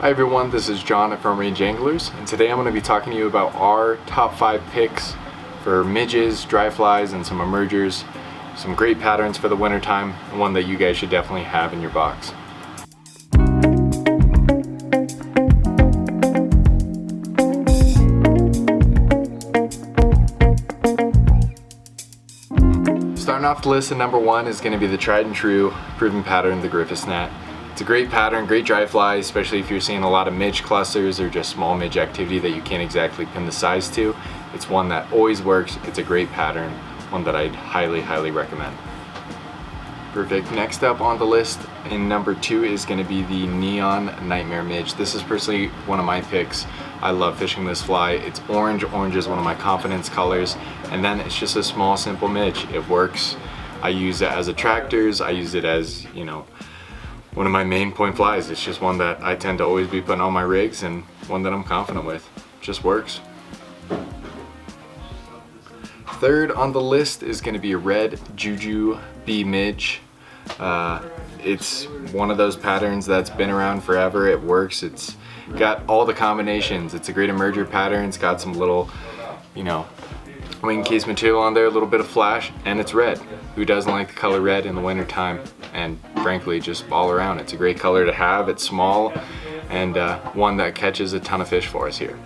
Hi everyone, this is John at FRA Anglers, and today I'm going to be talking to you about our top 5 picks for midges, dry flies, and some emergers. Some great patterns for the winter time, and one that you guys should definitely have in your box. Starting off the list at number 1 is going to be the tried and true proven pattern, the Griffith Snap. It's a great pattern, great dry fly, especially if you're seeing a lot of midge clusters or just small midge activity that you can't exactly pin the size to. It's one that always works. It's a great pattern, one that I'd highly recommend. Perfect. Next up on the list in number 2 is going to be the Neon Nightmare Midge. This is personally one of my picks. I love fishing this fly. It's orange. Orange is one of my confidence colors, and then it's just a small, simple midge. It works. I use it as attractors. I use it as, one of my main point flies. It's just one that I tend to always be putting on my rigs, and one that I'm confident with. Just works. Third on the list is going to be a red Juju B Midge. It's one of those patterns that's been around forever. It works. It's got all the combinations. It's a great emerger pattern. It's got some little, wing case material on there, a little bit of flash, and it's red. Who doesn't like the color red in the winter time? And frankly, just all around, it's a great color to have. It's small, and one that catches a ton of fish for us here.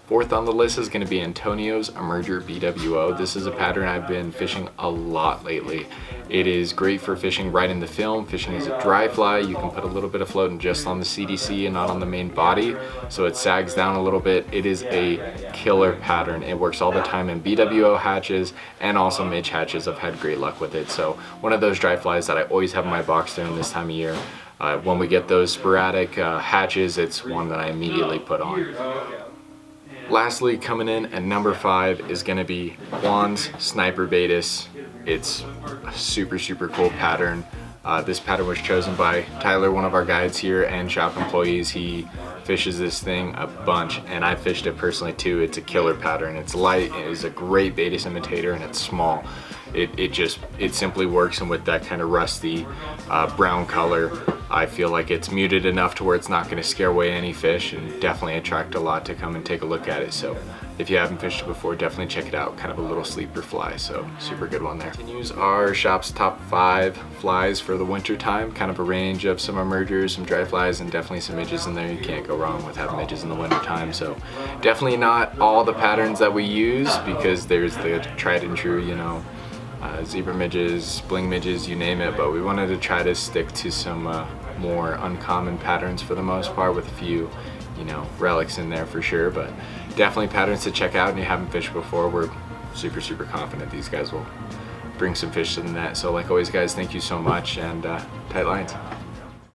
Fourth on the list is going to be Antonio's Merger Bwo. This is a pattern I've been fishing a lot lately. It is great for fishing right in the film, fishing as a dry fly. You can put a little bit of floating just on the CDC and not on the main body, so it sags down a little bit. It is a killer pattern. It works all the time in BWO hatches and also midge hatches. I've had great luck with it. So one of those dry flies that I always have in my box during this time of year. When we get those sporadic hatches, it's one that I immediately put on. Lastly, coming in at number 5 is going to be Juan's Sniper Baitis. It's a super cool pattern. This pattern was chosen by Tyler, one of our guides here and shop employees. He fishes this thing a bunch, and I fished it personally too. It's a killer pattern. It's light, it is a great Baitis imitator, and it's small. It simply works, and with that kind of rusty brown color, I feel like it's muted enough to where it's not going to scare away any fish, and definitely attract a lot to come and take a look at it. So if you haven't fished it before, definitely check it out. Kind of a little sleeper fly, so super good one there. Continues our shop's top 5 flies for the winter time. Kind of a range of some emergers, some dry flies, and definitely some midges in there. You can't go wrong with having midges in the winter time. So definitely not all the patterns that we use, because there's the tried and true, zebra midges, bling midges, you name it, but we wanted to try to stick to some more uncommon patterns for the most part, with a few relics in there for sure, but definitely patterns to check out. And you haven't fished before, we're super confident these guys will bring some fish to the net. So like always guys, thank you so much, and tight lines.